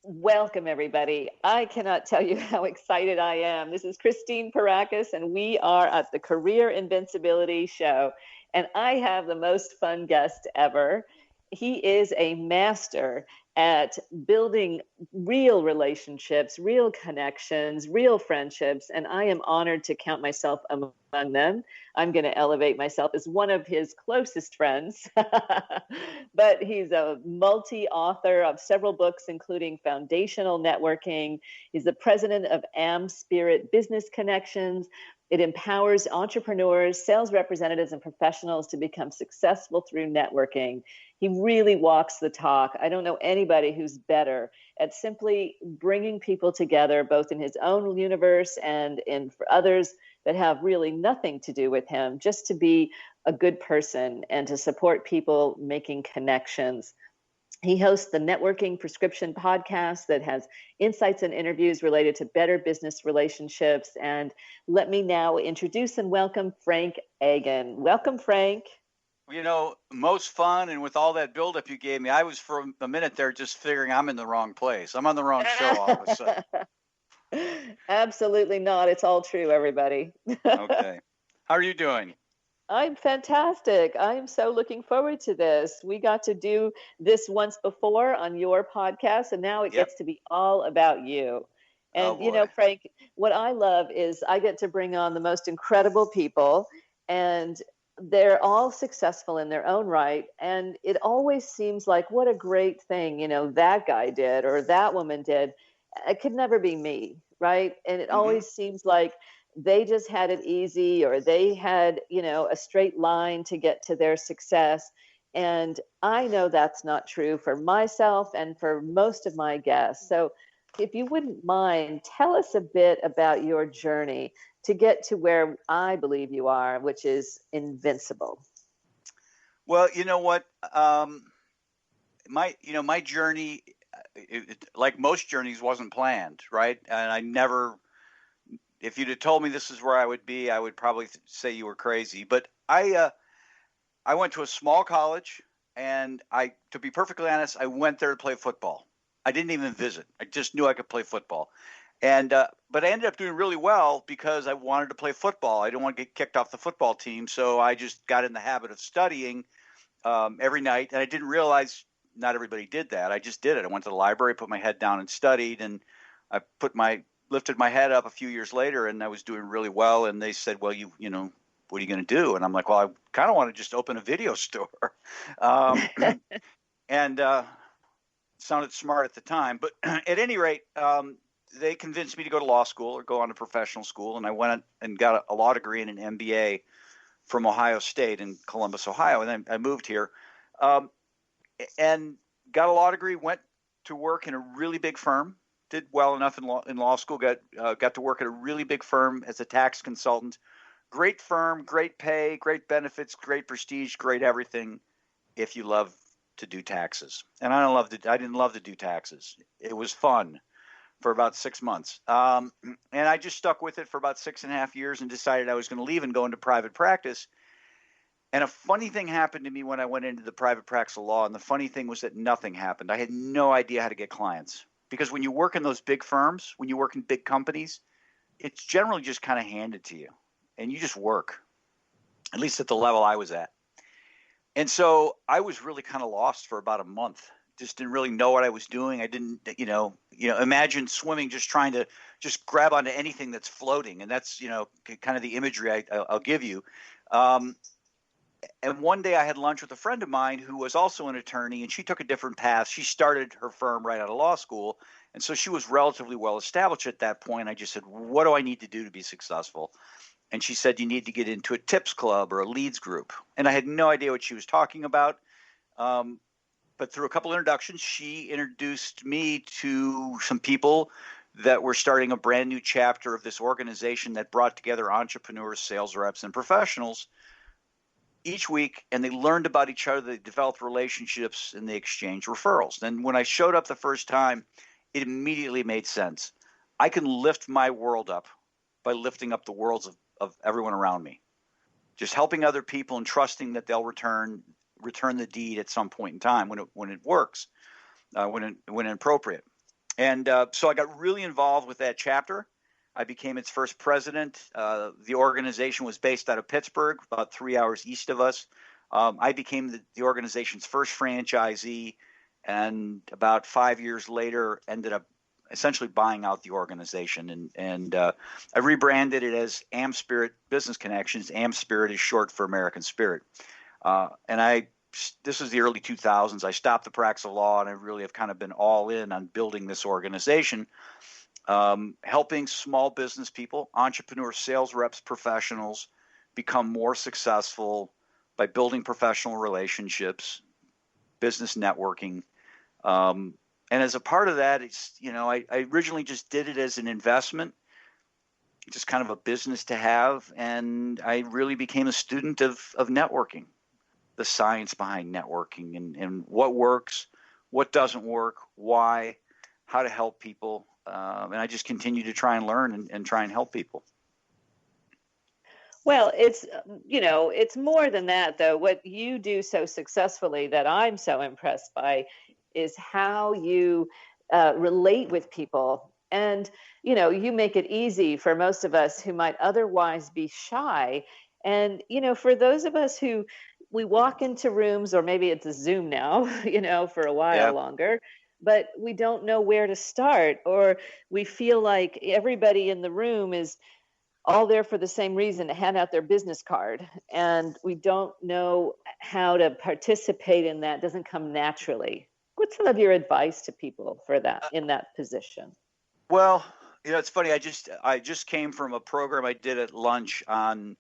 Welcome, everybody. I cannot tell you how excited I am. This is Christine Parakis, and we are at the Career Invincibility Show. And I have the most fun guest ever. He is a master at building real relationships, real connections, real friendships, and I am honored to count myself among them. I'm going to elevate myself as one of his closest friends. But he's a multi-author of several books, including Foundational Networking. He's the president of AmSpirit Business Connections. It empowers entrepreneurs, sales representatives, and professionals to become successful through networking. He really walks the talk. I don't know anybody who's better at simply bringing people together, both in his own universe and for others that have really nothing to do with him, just to be a good person and to support people making connections. He hosts the Networking Prescription podcast that has insights and interviews related to better business relationships. And let me now introduce and welcome Frank Agin. Welcome, Frank. Most fun, and with all that buildup you gave me, I was for a minute there just figuring I'm in the wrong place. I'm on the wrong show all of a sudden. Absolutely not. It's all true, everybody. Okay. How are you doing? I'm fantastic. I'm so looking forward to this. We got to do this once before on your podcast, and now it gets to be all about you. And, Frank, what I love is I get to bring on the most incredible people, and they're all successful in their own right. And it always seems like, what a great thing, that guy did or that woman did. It could never be me, right? And it always seems like they just had it easy, or they had, a straight line to get to their success. And I know that's not true for myself and for most of my guests. So if you wouldn't mind, tell us a bit about your journey to get to where I believe you are, which is invincible. Well, you know what? My journey, like most journeys, wasn't planned, right? And I never, if you'd have told me this is where I would be, I would probably say you were crazy. But I went to a small college, and to be perfectly honest, I went there to play football. I didn't even visit. I just knew I could play football. And but I ended up doing really well because I wanted to play football. I didn't want to get kicked off the football team, so I just got in the habit of studying every night. And I didn't realize not everybody did that. I just did it. I went to the library, put my head down and studied, and I lifted my head up a few years later, and I was doing really well. And they said, "Well, what are you going to do?" And I'm like, "Well, I kind of want to just open a video store." And sounded smart at the time, but at any rate, they convinced me to go to law school or go on to professional school, and I went and got a law degree and an MBA from Ohio State in Columbus, Ohio, and then I moved here and got a law degree, went to work in a really big firm, did well enough in law school, got to work at a really big firm as a tax consultant. Great firm, great pay, great benefits, great prestige, great everything if you love to do taxes. And I didn't love to do taxes. It was fun for about 6 months. And I just stuck with it for about 6.5 years and decided I was going to leave and go into private practice. And a funny thing happened to me when I went into the private practice of law. And the funny thing was that nothing happened. I had no idea how to get clients, because when you work in those big firms, when you work in big companies, it's generally just kind of handed to you and you just work, at least at the level I was at. And so I was really kind of lost for about a month. Just didn't really know what I was doing. I didn't, imagine swimming, just trying to just grab onto anything that's floating. And that's, kind of the imagery I'll give you. And one day I had lunch with a friend of mine who was also an attorney, and she took a different path. She started her firm right out of law school. And so she was relatively well established at that point. I just said, what do I need to do to be successful? And she said, you need to get into a tips club or a leads group. And I had no idea what she was talking about. But through a couple introductions, she introduced me to some people that were starting a brand new chapter of this organization that brought together entrepreneurs, sales reps, and professionals each week. And they learned about each other. They developed relationships, and they exchanged referrals. And when I showed up the first time, it immediately made sense. I can lift my world up by lifting up the worlds of everyone around me. Just helping other people and trusting that they'll return the deed at some point in time when it works, when appropriate. And so I got really involved with that chapter. I became its first president. The organization was based out of Pittsburgh, about 3 hours east of us. I became the organization's first franchisee, and about 5 years later, ended up essentially buying out the organization. And I rebranded it as AmSpirit Business Connections. AmSpirit is short for American Spirit. This was the early 2000s. I stopped the practice of law, and I really have kind of been all in on building this organization, helping small business people, entrepreneurs, sales reps, professionals become more successful by building professional relationships, business networking. And as a part of that, I originally just did it as an investment, just kind of a business to have. And I really became a student of networking, the science behind networking, and what works, what doesn't work, why, how to help people. And I just continue to try and learn and try and help people. Well, it's more than that, though. What you do so successfully that I'm so impressed by is how you relate with people. And, you make it easy for most of us who might otherwise be shy. And, for those of us who we walk into rooms, or maybe it's a Zoom now, for a while longer, but we don't know where to start, or we feel like everybody in the room is all there for the same reason, to hand out their business card, and we don't know how to participate in that. It doesn't come naturally. What's some of your advice to people for that, in that position? Well, it's funny. I just came from a program I did at lunch on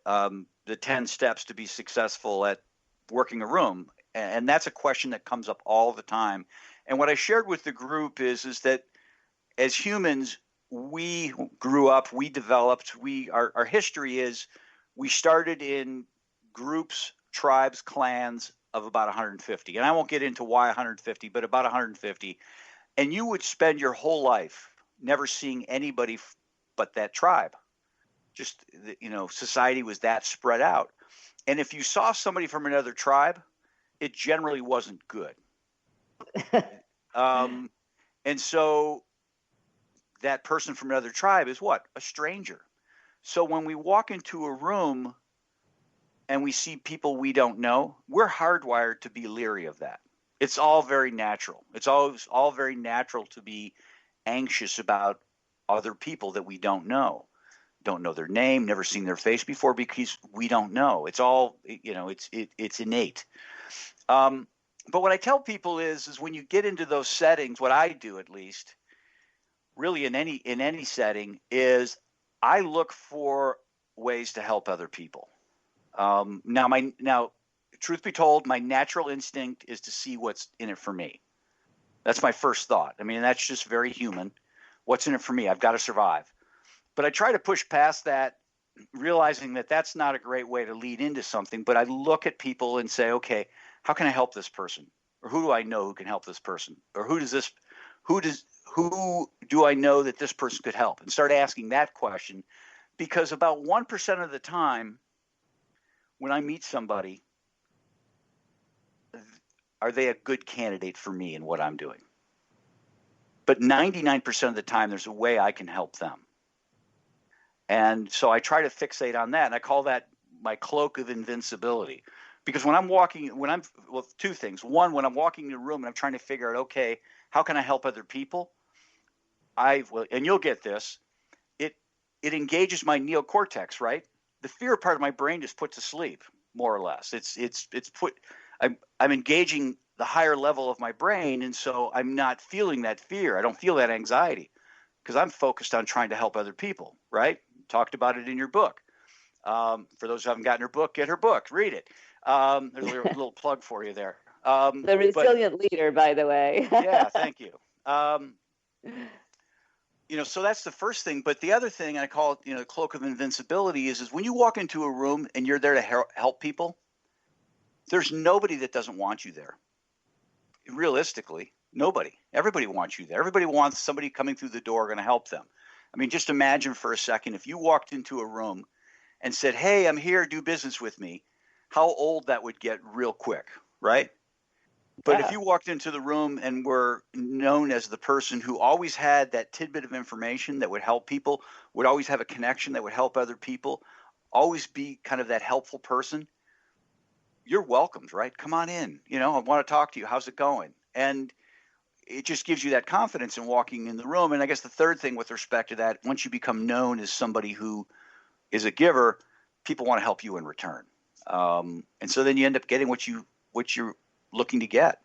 the 10 steps to be successful at working a room, and that's a question that comes up all the time. And what I shared with the group is that as humans, we grew up, we developed, our history is we started in groups, tribes, clans of about 150. And I won't get into why 150, but about 150. And you would spend your whole life never seeing anybody but that tribe. Just, society was that spread out. And if you saw somebody from another tribe, it generally wasn't good. And so that person from another tribe is what? A stranger. So when we walk into a room and we see people we don't know, we're hardwired to be leery of that. It's all very natural. It's always all very natural to be anxious about other people that we don't know their name, never seen their face before, because we don't know. It's all, it's innate. But what I tell people is when you get into those settings, what I do at least, really in any setting, is I look for ways to help other people. Now, truth be told, my natural instinct is to see what's in it for me. That's my first thought. I mean, that's just very human. What's in it for me? I've got to survive. But I try to push past that, realizing that that's not a great way to lead into something. But I look at people and say, okay, how can I help this person? Or who do I know who can help this person? Or who do I know that this person could help? And start asking that question, because about 1% of the time when I meet somebody, are they a good candidate for me and what I'm doing? But 99% of the time, there's a way I can help them. And so I try to fixate on that. And I call that my cloak of invincibility. Because two things. One, when I'm walking in a room and I'm trying to figure out, okay, how can I help other people? And you'll get this, it engages my neocortex, right? The fear part of my brain is put to sleep, more or less. I'm engaging the higher level of my brain, and so I'm not feeling that fear. I don't feel that anxiety because I'm focused on trying to help other people, right? You talked about it in your book. For those who haven't gotten her book, get her book, read it. There's a little plug for you there. The Resilient Leader, by the way. Yeah, thank you. So that's the first thing. But the other thing I call it, cloak of invincibility is when you walk into a room and you're there to help people, there's nobody that doesn't want you there. Realistically, nobody. Everybody wants you there. Everybody wants somebody coming through the door going to help them. I mean, just imagine for a second if you walked into a room and said, hey, I'm here, do business with me, how old that would get real quick, right? But if Yeah. you walked into the room and were known as the person who always had that tidbit of information that would help people, would always have a connection that would help other people, always be kind of that helpful person, you're welcomed, right? Come on in. I want to talk to you. How's it going? And it just gives you that confidence in walking in the room. And I guess the third thing with respect to that, once you become known as somebody who is a giver, people want to help you in return. And so then you end up getting what you're looking to get.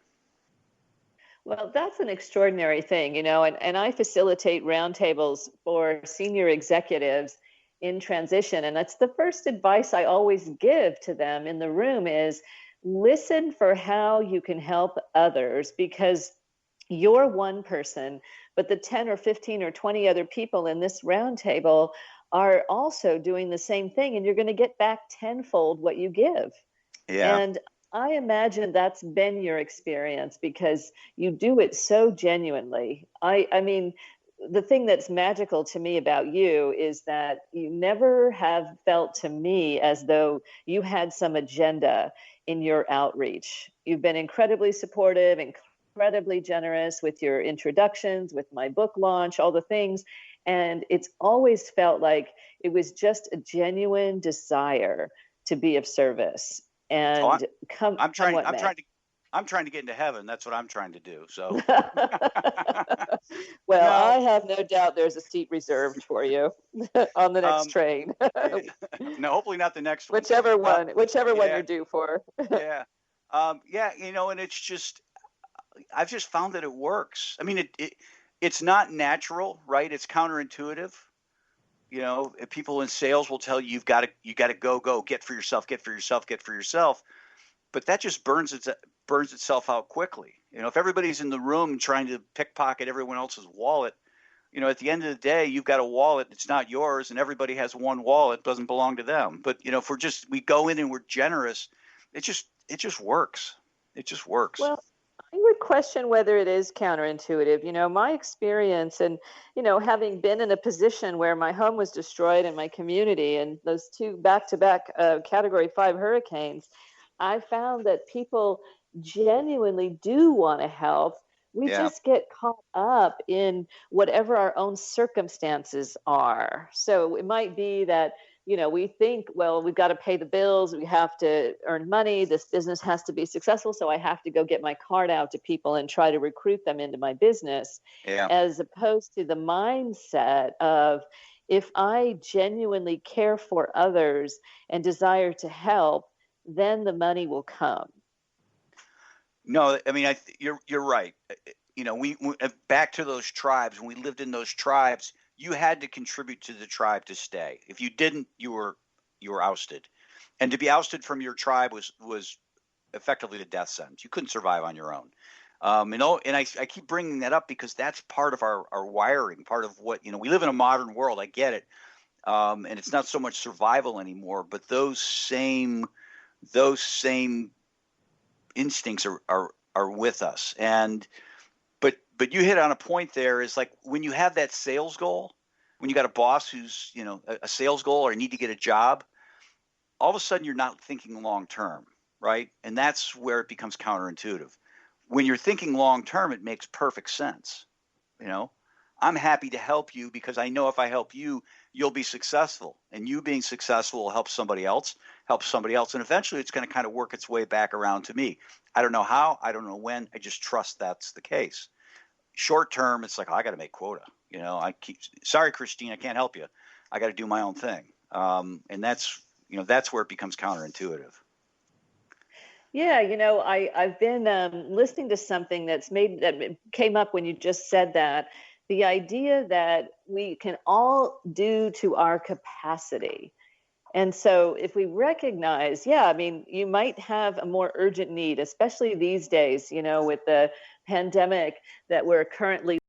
Well, that's an extraordinary thing, and I facilitate roundtables for senior executives in transition. And that's the first advice I always give to them in the room is listen for how you can help others, because you're one person, but the 10 or 15 or 20 other people in this roundtable are also doing the same thing, and you're going to get back tenfold what you give. Yeah. And I imagine that's been your experience because you do it so genuinely. I mean, the thing that's magical to me about you is that you never have felt to me as though you had some agenda in your outreach. You've been incredibly supportive, incredibly generous with your introductions, with my book launch, all the things. And it's always felt like it was just a genuine desire to be of service. Oh, And come what may. I'm trying to get into heaven. That's what I'm trying to do. So, Well, no, I have no doubt there's a seat reserved for you on the next train. no, hopefully not the next one. Whichever one yeah, you're due for. yeah, yeah. And it's just, I've just found that it works. I mean, it's not natural, right? It's counterintuitive. People in sales will tell you you got to go get for yourself, get for yourself, get for yourself. But that just burns itself out quickly. If everybody's in the room trying to pickpocket everyone else's wallet, at the end of the day, you've got a wallet. It's not yours, and everybody has one wallet. It doesn't belong to them. But if we go in and we're generous, it just works. It just works. Well, I would question whether it is counterintuitive. My experience and, having been in a position where my home was destroyed and my community and those two back-to-back Category 5 hurricanes, I found that people genuinely do want to help. We just get caught up in whatever our own circumstances are. So it might be that, we think, well, we've got to pay the bills, we have to earn money, this business has to be successful, so I have to go get my card out to people and try to recruit them into my business, as opposed to the mindset of, if I genuinely care for others and desire to help, then the money will come. No, I mean, you're right. We back to those tribes. When we lived in those tribes, you had to contribute to the tribe to stay. If you didn't, you were ousted, and to be ousted from your tribe was effectively the death sentence. You couldn't survive on your own. And I keep bringing that up because that's part of our wiring, part of what we live in a modern world. I get it, and it's not so much survival anymore, but those same instincts are with us. And but you hit on a point there, is like when you have that sales goal, when you got a boss who's a sales goal, or need to get a job, all of a sudden you're not thinking long term, right? And that's where it becomes counterintuitive. When you're thinking long term, it makes perfect sense. I'm happy to help you because I know if I help you, you'll be successful, and you being successful will help somebody else, and eventually it's going to kind of work its way back around to me. I don't know how, I don't know when, I just trust that's the case. Short term, it's like, I got to make quota. Sorry, Christine, I can't help you. I got to do my own thing. And that's where it becomes counterintuitive. Yeah, I've been listening to something that came up when you just said that. The idea that we can all do to our capacity. And so if we recognize, you might have a more urgent need, especially these days, with the pandemic that we're currently